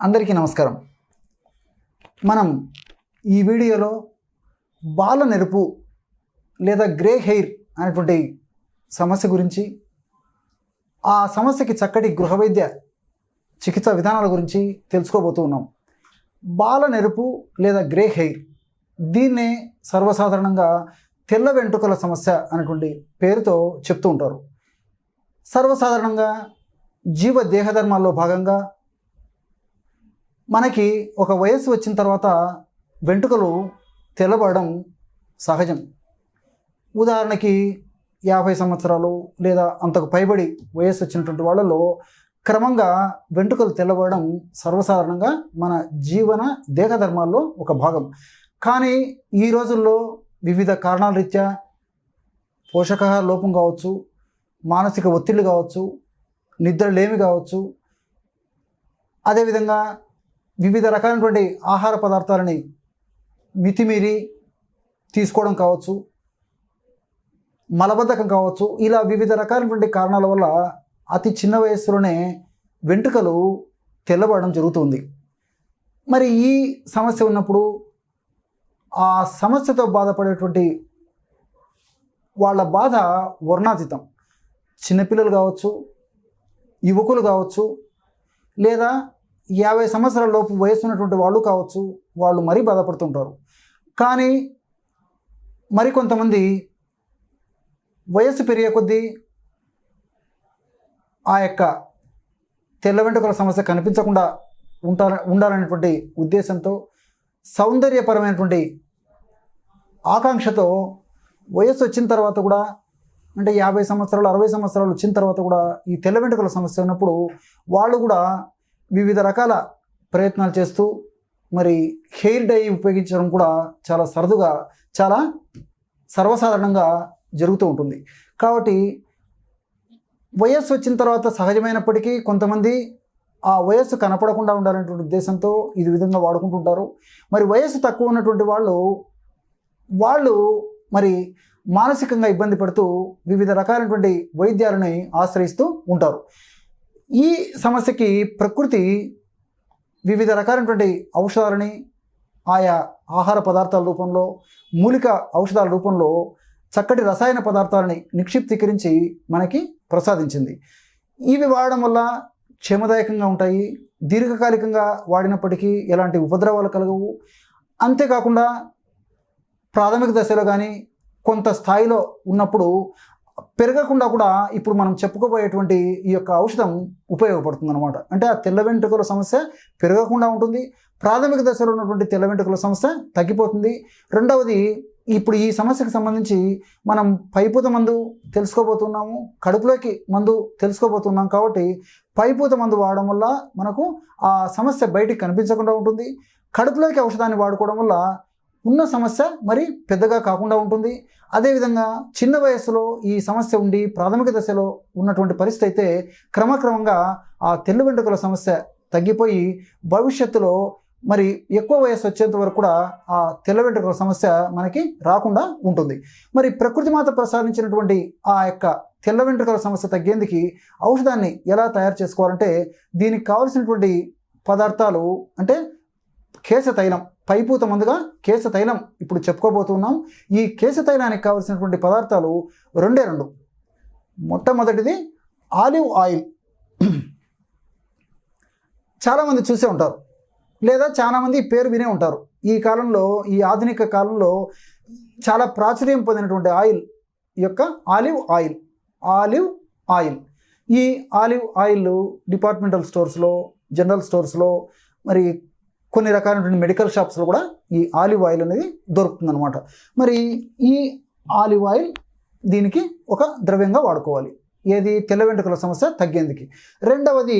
అందరికీ నమస్కారం. మనం ఈ వీడియోలో బాల నెరుపు లేదా గ్రే హెయిర్ అనేటువంటి సమస్య గురించి, ఆ సమస్యకి చక్కటి గృహ వైద్య చికిత్సా విధానాల గురించి తెలుసుకోబోతూ ఉన్నాం. బాల నెరుపు లేదా గ్రే హెయిర్, దీన్నే సర్వసాధారణంగా తెల్ల వెంట్రుకల సమస్య అనేటువంటి పేరుతో చెప్తూ ఉంటారు. సర్వసాధారణంగా జీవ దేహధర్మాల్లో భాగంగా మనకి ఒక వయస్సు వచ్చిన తర్వాత వెంట్రుకలు తెల్లబడడం సహజం. ఉదాహరణకి 50 సంవత్సరాలు లేదా అంతకు పైబడి వయస్సు వచ్చినటువంటి వాళ్ళలో క్రమంగా వెంట్రుకలు తెల్లబడడం సర్వసాధారణంగా మన జీవన దేహధర్మాల్లో ఒక భాగం. కానీ ఈ రోజుల్లో వివిధ కారణాల రీత్యా పోషకాహార లోపం కావచ్చు, మానసిక ఒత్తిళ్ళు కావచ్చు, నిద్రలేమి కావచ్చు, అదేవిధంగా వివిధ రకాలైనటువంటి ఆహార పదార్థాలని మితిమీరి తీసుకోవడం కావచ్చు, మలబద్ధకం కావచ్చు, ఇలా వివిధ రకాలైనటువంటి కారణాల వల్ల అతి చిన్న వయస్సులోనే వెంట్రుకలు తెల్లబడడం జరుగుతుంది. మరి ఈ సమస్య ఉన్నప్పుడు ఆ సమస్యతో బాధపడేటువంటి వాళ్ళ బాధ వర్ణాతీతం. చిన్నపిల్లలు కావచ్చు, యువకులు కావచ్చు, లేదా 50 సంవత్సరాల లోపు వయసు ఉన్నటువంటి వాళ్ళు కావచ్చు, వాళ్ళు మరీ బాధపడుతుంటారు. కానీ మరికొంతమంది వయస్సు పెరిగే కొద్దీ ఆ యొక్క తెల్ల వెంట్రుకల సమస్య కనిపించకుండా ఉండాలనేటువంటి ఉద్దేశంతో, సౌందర్యపరమైనటువంటి ఆకాంక్షతో వయస్సు వచ్చిన తర్వాత కూడా, అంటే 50 సంవత్సరాలు 60 సంవత్సరాలు వచ్చిన తర్వాత కూడా ఈ తెల్ల వెంట్రుకల సమస్య ఉన్నప్పుడు వాళ్ళు కూడా వివిధ రకాల ప్రయత్నాలు చేస్తూ మరి హెయిర్ డై ఉపయోగించడం కూడా చాలా సరదుగా, చాలా సర్వసాధారణంగా జరుగుతూ ఉంటుంది. కాబట్టి వయస్సు వచ్చిన తర్వాత సహజమైనప్పటికీ కొంతమంది ఆ వయస్సు కనపడకుండా ఉండాలనేటువంటి ఉద్దేశంతో ఈ విధంగా వాడుకుంటుంటారు. మరి వయస్సు తక్కువ ఉన్నటువంటి వాళ్ళు మరి మానసికంగా ఇబ్బంది పడుతూ వివిధ రకాలైనటువంటి వైద్యాలని ఆశ్రయిస్తూ ఉంటారు. ఈ సమస్యకి ప్రకృతి వివిధ రకాలైనటువంటి ఔషధాలని ఆయా ఆహార పదార్థాల రూపంలో, మూలిక ఔషధాల రూపంలో చక్కటి రసాయన పదార్థాలని నిక్షిప్తీకరించి మనకి ప్రసాదించింది. ఇవి వాడడం వల్ల క్షేమదాయకంగా ఉంటాయి. దీర్ఘకాలికంగా వాడినప్పటికీ ఎలాంటి ఉపద్రవాలు కలగవు. అంతేకాకుండా ప్రాథమిక దశలో కానీ కొంత స్థాయిలో ఉన్నప్పుడు పెరగకుండా కూడా ఇప్పుడు మనం చెప్పుకోబోయేటువంటి ఈ యొక్క ఔషధం ఉపయోగపడుతుంది అనమాట. అంటే ఆ తెల్ల వెంట్రుకల సమస్య పెరగకుండా ఉంటుంది. ప్రాథమిక దశలో ఉన్నటువంటి తెల్ల వెంట్రుకల సమస్య తగ్గిపోతుంది. రెండవది, ఇప్పుడు ఈ సమస్యకు సంబంధించి మనం పైపూత మందు తెలుసుకోబోతున్నాము, కడుపులోకి మందు తెలుసుకోబోతున్నాం. కాబట్టి పైపూత మందు వాడడం వల్ల మనకు ఆ సమస్య బయటికి కనిపించకుండా ఉంటుంది. కడుపులోకి ఔషధాన్ని వాడుకోవడం వల్ల ఉన్న సమస్య మరి పెద్దగా కాకుండా ఉంటుంది. అదేవిధంగా చిన్న వయస్సులో ఈ సమస్య ఉండి ప్రాథమిక దశలో ఉన్నటువంటి పరిస్థితి అయితే క్రమక్రమంగా ఆ తెల్ల వెంట్రుకల సమస్య తగ్గిపోయి భవిష్యత్తులో మరి ఎక్కువ వయస్సు వచ్చేంత వరకు కూడా ఆ తెల్ల వెంట్రుకల సమస్య మనకి రాకుండా ఉంటుంది. మరి ప్రకృతి మాత ప్రసాదించినటువంటి ఆ యొక్క తెల్ల వెంట్రుకల సమస్య తగ్గేందుకు ఔషధాన్ని ఎలా తయారు చేసుకోవాలంటే, దీనికి కావలసినటువంటి పదార్థాలు అంటే కేశ తైలం, పైపూత మందుగా కేశ తైలం ఇప్పుడు చెప్పుకోబోతున్నాం. ఈ కేశ తైలానికి కావలసినటువంటి పదార్థాలు రెండే రెండు. మొట్టమొదటిది ఆలివ్ ఆయిల్. చాలామంది చూసే ఉంటారు, లేదా చాలామంది పేరు వినే ఉంటారు. ఈ కాలంలో, ఈ ఆధునిక కాలంలో చాలా ప్రాచుర్యం పొందినటువంటి ఆయిల్ యొక్క ఆలివ్ ఆయిల్. ఆలివ్ ఆయిల్, ఈ ఆలివ్ ఆయిల్ డిపార్ట్మెంటల్ స్టోర్స్లో, జనరల్ స్టోర్స్లో, మరి కొన్ని రకాలైనటువంటి మెడికల్ షాప్స్లో కూడా ఈ ఆలివ్ ఆయిల్ అనేది దొరుకుతుందన్నమాట. మరి ఈ ఆలివ్ ఆయిల్ దీనికి ఒక ద్రవ్యంగా వాడుకోవాలి. ఏది? తెల్ల వెంట్రుకల సమస్య తగ్గేందుకు. రెండవది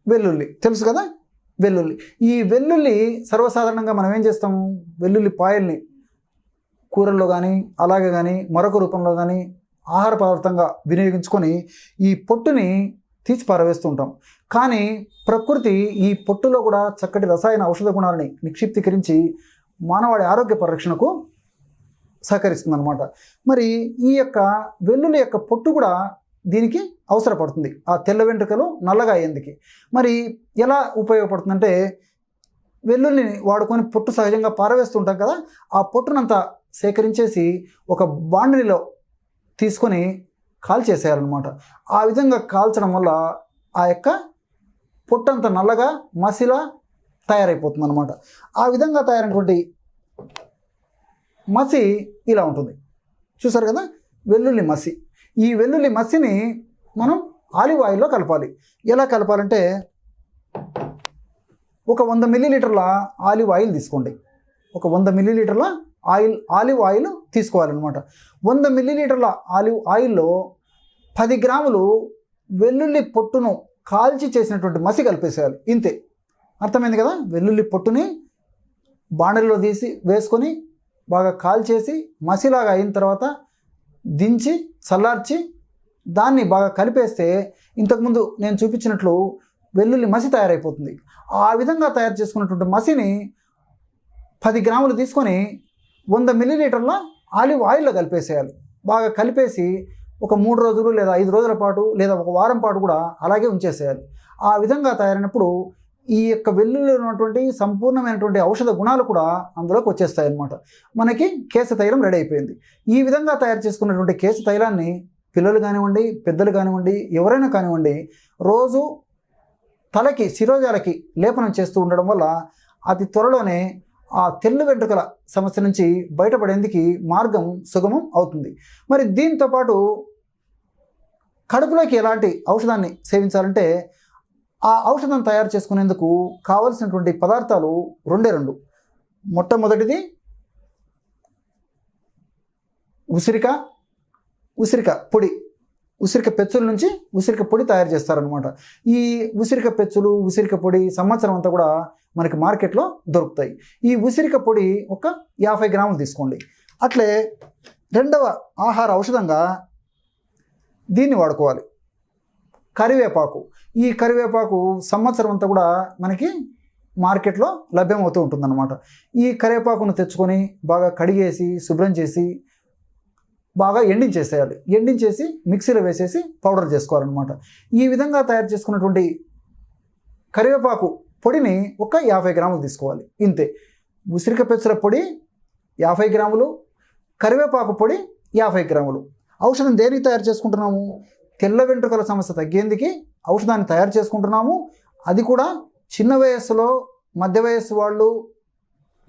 వెల్లుల్లి. తెలుసు కదా, వెల్లుల్లి. ఈ వెల్లుల్లి సర్వసాధారణంగా మనం ఏం చేస్తాము, వెల్లుల్లి పాయల్ని కూరల్లో కానీ అలాగే కానీ మరొక రూపంలో కానీ ఆహార పదార్థంగా వినియోగించుకొని ఈ పొట్టుని తీసి పారవేస్తూ ఉంటాం. కానీ ప్రకృతి ఈ పొట్టులో కూడా చక్కటి రసాయన ఔషధ గుణాలని నిక్షిప్తీకరించి మానవాడి ఆరోగ్య పరిరక్షణకు సహకరిస్తుంది అనమాట. మరి ఈ యొక్క వెల్లుల్లి యొక్క పొట్టు కూడా దీనికి అవసరపడుతుంది, ఆ తెల్ల వెంట్రుకలు నల్లగా అయ్యేందుకు. మరి ఎలా ఉపయోగపడుతుందంటే, వెల్లుల్లిని వాడుకొని పొట్టు సహజంగా పారవేస్తుంటాం కదా, ఆ పొట్టునంతా సేకరించేసి ఒక బాండిలో తీసుకొని కాల్చేసేయాలన్నమాట. ఆ విధంగా కాల్చడం వల్ల ఆ యొక్క పొట్టంతా నల్లగా మసిలా తయారైపోతుంది అనమాట. ఆ విధంగా తయారైనటువంటి మసి ఇలా ఉంటుంది, చూసారు కదా, వెల్లుల్లి మసి. ఈ వెల్లుల్లి మసిని మనం ఆలివ్ ఆయిల్లో కలపాలి. ఎలా కలపాలంటే, ఒక 100 మిల్లీలీటర్ల ఆలివ్ ఆయిల్ తీసుకోండి. ఒక 100 మిల్లీలీటర్ల ఆలివ్ ఆయిల్ తీసుకోవాలన్నమాట. 100 మిల్లీలీటర్ల ఆలివ్ ఆయిల్లో 10 గ్రాములు వెల్లుల్లి పొట్టును కాల్చి చేసినటువంటి మసి కలిపేసేయాలి. ఇంతే, అర్థమైంది కదా. వెల్లుల్లి పొట్టుని బాండలిలో తీసి వేసుకొని బాగా కాల్చేసి మసిలాగా అయిన తర్వాత దించి చల్లార్చి దాన్ని బాగా కలిపేస్తే ఇంతకుముందు నేను చూపించినట్లు వెల్లుల్లి మసి తయారైపోతుంది. ఆ విధంగా తయారు చేసుకున్నటువంటి మసిని 10 గ్రాములు తీసుకొని 100 మిల్లీలీటర్ల ఆలివ్ ఆయిల్లో కలిపేసేయాలి. బాగా కలిపేసి ఒక 3 రోజులు లేదా 5 రోజుల పాటు లేదా ఒక వారం పాటు కూడా అలాగే ఉంచేసేయాలి. ఆ విధంగా తయారైనప్పుడు ఈ యొక్క వెల్లుల్లిలో ఉన్నటువంటి సంపూర్ణమైనటువంటి ఔషధ గుణాలు కూడా అందులోకి వచ్చేస్తాయి అన్నమాట. మనకి కేశ తైలం రెడీ అయిపోయింది. ఈ విధంగా తయారు చేసుకున్నటువంటి కేశ తైలాన్ని పిల్లలు కానివ్వండి, పెద్దలు కానివ్వండి, ఎవరైనా కానివ్వండి, రోజు తలకి శిరోజాలకి లేపనం చేస్తూ ఉండడం వల్ల అతి త్వరలోనే ఆ తెల్ల వెంట్రుకల సమస్య నుంచి బయటపడేందుకు మార్గం సుగమం అవుతుంది. మరి దీంతో పాటు కడుపులోకి ఎలాంటి ఔషధాన్ని సేవించాలంటే, ఆ ఔషధం తయారు చేసుకునేందుకు కావలసినటువంటి పదార్థాలు 2. మొట్టమొదటిది ఉసిరిక పొడి. ఉసిరిక పెచ్చుల నుంచి ఉసిరిక పొడి తయారు చేస్తారనమాట. ఈ ఉసిరిక పెచ్చులు, ఉసిరిక పొడి సంవత్సరం అంతా కూడా మనకి మార్కెట్లో దొరుకుతాయి. ఈ ఉసిరిక పొడి ఒక 50 గ్రాములు తీసుకోండి. అట్లే రెండవ ఆహార ఔషధంగా దీన్ని వాడుకోవాలి, కరివేపాకు. ఈ కరివేపాకు సంవత్సరం అంతా కూడా మనకి మార్కెట్లో లభ్యమవుతూ ఉంటుందన్నమాట. ఈ కరివేపాకును తెచ్చుకొని బాగా కడిగేసి శుభ్రం చేసి బాగా ఎండించేసేయాలి. ఎండించేసి మిక్సీలో వేసేసి పౌడర్ చేసుకోవాలన్నమాట. ఈ విధంగా తయారు చేసుకున్నటువంటి కరివేపాకు పొడిని ఒక 50 గ్రాములు తీసుకోవాలి. ఇంతే. ఉసిరిక పెచ్చుల పొడి 50 గ్రాములు, కరివేపాకు పొడి 50 గ్రాములు. ఔషధం దేనికి తయారు చేసుకుంటున్నాము? తెల్ల వెంట్రుకల సమస్య తగ్గేందుకు ఔషధాన్ని తయారు చేసుకుంటున్నాము. అది కూడా చిన్న వయస్సులో, మధ్య వయస్సు వాళ్ళు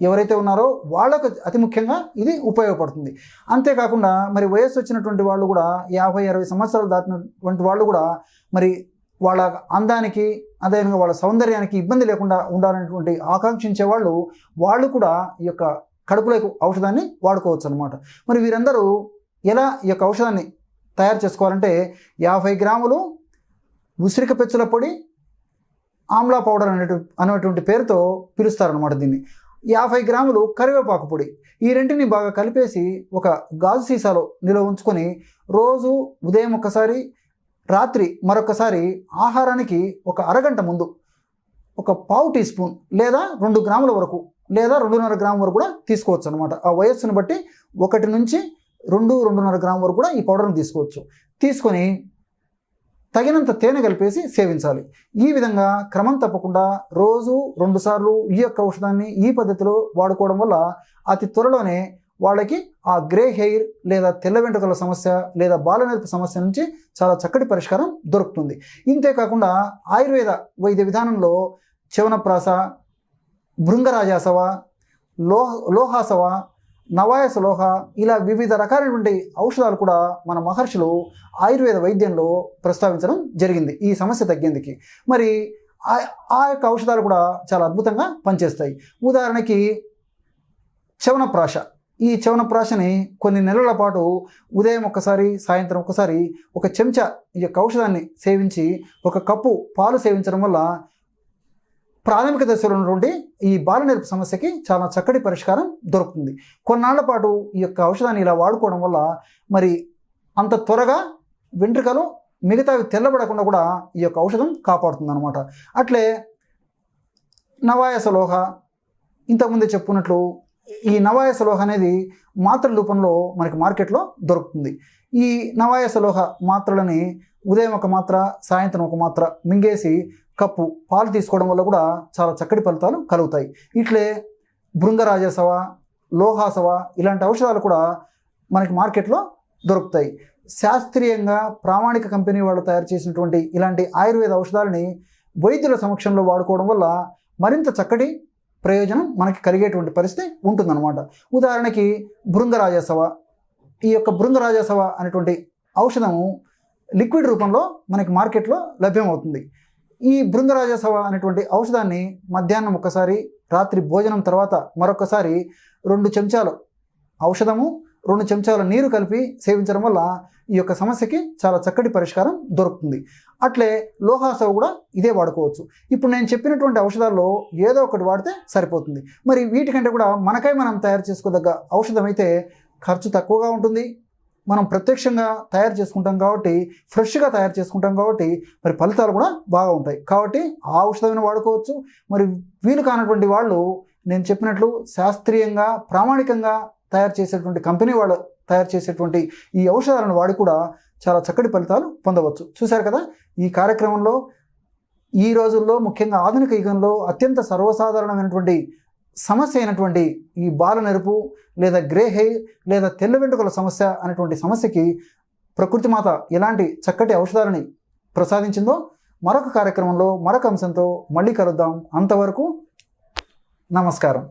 ఎవరైతే ఉన్నారో వాళ్ళకు అతి ముఖ్యంగా ఇది ఉపయోగపడుతుంది. అంతేకాకుండా మరి వయస్సు వచ్చినటువంటి వాళ్ళు కూడా 50-60 సంవత్సరాలు దాటినటువంటి వాళ్ళు కూడా మరి వాళ్ళ అందానికి, అదేవిధంగా వాళ్ళ సౌందర్యానికి ఇబ్బంది లేకుండా ఉండాలనేటువంటి ఆకాంక్షించే వాళ్ళు కూడా ఈ యొక్క కడుపులోకి ఔషధాన్ని వాడుకోవచ్చు అనమాట. మరి వీరందరూ ఎలా ఈ యొక్క ఔషధాన్ని తయారు చేసుకోవాలంటే, 50 గ్రాములు ఉసిరిక పెచ్చుల పొడి, ఆమ్లా పౌడర్ అనేటువంటి పేరుతో పిలుస్తారనమాట దీన్ని. 50 గ్రాములు కరివేపాకు పొడి. ఈ రెంటిని బాగా కలిపేసి ఒక గాజు సీసాలో నిల్వ ఉంచుకొని రోజు ఉదయం ఒకసారి, రాత్రి మరొకసారి ఆహారానికి ఒక అరగంట ముందు ఒక పావు టీ స్పూన్ లేదా 2 గ్రాముల వరకు లేదా 2.5 గ్రాముల వరకు కూడా తీసుకోవచ్చు అనమాట. ఆ వయస్సును బట్టి 1 నుంచి 2-2.5 గ్రాముల వరకు కూడా ఈ పౌడర్ని తీసుకోవచ్చు. తీసుకొని తగినంత తేనె కలిపేసి సేవించాలి. ఈ విధంగా క్రమం తప్పకుండా రోజు 2 సార్లు ఈ యొక్క ఔషధాన్ని ఈ పద్ధతిలో వాడుకోవడం వల్ల అతి త్వరలోనే వాళ్ళకి ఆ గ్రే హెయిర్ లేదా తెల్ల వెంట్రుకల సమస్య లేదా బాలనేర్పు సమస్య నుంచి చాలా చక్కటి పరిష్కారం దొరుకుతుంది. ఇంతేకాకుండా ఆయుర్వేద వైద్య విధానంలో చవనప్రాస, భృంగరాజాసవ, లోహాసవ, నవాయసలోహ ఇలా వివిధ రకాలైనటువంటి ఔషధాలు కూడా మన మహర్షులు ఆయుర్వేద వైద్యంలో ప్రస్తావించడం జరిగింది ఈ సమస్య తగ్గేందుకు. మరి ఆ యొక్క ఔషధాలు కూడా చాలా అద్భుతంగా పనిచేస్తాయి. ఉదాహరణకి చవనప్రాశ. ఈ చవనప్రాశని కొన్ని నెలల పాటు ఉదయం ఒకసారి, సాయంత్రం ఒకసారి ఒక చెంచా ఈ యొక్క ఔషధాన్ని సేవించి 1 కప్పు పాలు సేవించడం వల్ల ప్రాథమిక దశలో ఉన్నటువంటి ఈ బాలనేర్పు సమస్యకి చాలా చక్కటి పరిష్కారం దొరుకుతుంది. కొన్నాళ్ల పాటు ఈ యొక్క ఔషధాన్ని ఇలా వాడుకోవడం వల్ల మరి అంత త్వరగా వెంట్రుకలు మిగతావి తెల్లబడకుండా కూడా ఈ యొక్క ఔషధం కాపాడుతుంది అనమాట. అట్లే నవాయసలోహ, ఇంతకుముందే చెప్పుకున్నట్లు ఈ నవాయసలోహ అనేది మాత్రల రూపంలో మనకి మార్కెట్లో దొరుకుతుంది. ఈ నవాయసలోహ మాత్రలని ఉదయం ఒక మాత్ర, సాయంత్రం ఒక మాత్ర మింగేసి కప్పు పాలు తీసుకోవడం వల్ల కూడా చాలా చక్కటి ఫలితాలు కలుగుతాయి. ఇట్లే భృంగరాజసవ, లోహాసవ ఇలాంటి ఔషధాలు కూడా మనకి మార్కెట్లో దొరుకుతాయి. శాస్త్రీయంగా ప్రామాణిక కంపెనీ వాళ్ళు తయారు చేసినటువంటి ఇలాంటి ఆయుర్వేద ఔషధాలని వైద్యుల సమక్షంలో వాడుకోవడం వల్ల మరింత చక్కటి ప్రయోజనం మనకి కలిగేటువంటి పరిస్థితి ఉంటుందన్నమాట. ఉదాహరణకి భృంగరాజసవ, ఈ యొక్క భృంగరాజసవ అనేటువంటి ఔషధము లిక్విడ్ రూపంలో మనకి మార్కెట్లో లభ్యమవుతుంది. ఈ భృంగరాజసవ అనేటువంటి ఔషధాన్ని మధ్యాహ్నం ఒకసారి, రాత్రి భోజనం తర్వాత మరొకసారి 2 చెంచాలు ఔషధము, 2 చెంచాల నీరు కలిపి సేవించడం వల్ల ఈ యొక్క సమస్యకి చాలా చక్కటి పరిష్కారం దొరుకుతుంది. అట్లే లోహాసవ కూడా ఇదే వాడుకోవచ్చు. ఇప్పుడు నేను చెప్పినటువంటి ఔషధాల్లో ఏదో ఒకటి వాడితే సరిపోతుంది. మరి వీటికంటే కూడా మనకై మనం తయారు చేసుకోదగ్గ ఔషధం అయితే ఖర్చు తక్కువగా ఉంటుంది. మనం ప్రత్యక్షంగా తయారు చేసుకుంటాం కాబట్టి, ఫ్రెష్గా తయారు చేసుకుంటాం కాబట్టి మరి ఫలితాలు కూడా బాగా ఉంటాయి. కాబట్టి ఆ ఔషధమైన వాడుకోవచ్చు. మరి వీలు కానటువంటి వాళ్ళు నేను చెప్పినట్లు శాస్త్రీయంగా ప్రామాణికంగా తయారు చేసేటువంటి కంపెనీ వాళ్ళు తయారు చేసేటువంటి ఈ ఔషధాలను వాడి కూడా చాలా చక్కటి ఫలితాలు పొందవచ్చు. చూశారు కదా, ఈ కార్యక్రమంలో ఈ రోజుల్లో ముఖ్యంగా ఆధునిక యుగంలో అత్యంత సర్వసాధారణమైనటువంటి సమస్య అయినటువంటి ఈ బాల నెరుపు లేదా గ్రే హెయిర్ లేదా తెల్ల వెంట్రుకల సమస్య అనేటువంటి సమస్యకి ప్రకృతి మాత ఎలాంటి చక్కటి ఔషధాలని ప్రసాదించిందో మరొక కార్యక్రమంలో మరొక అంశంతో మళ్ళీ కలుద్దాం. అంతవరకు నమస్కారం.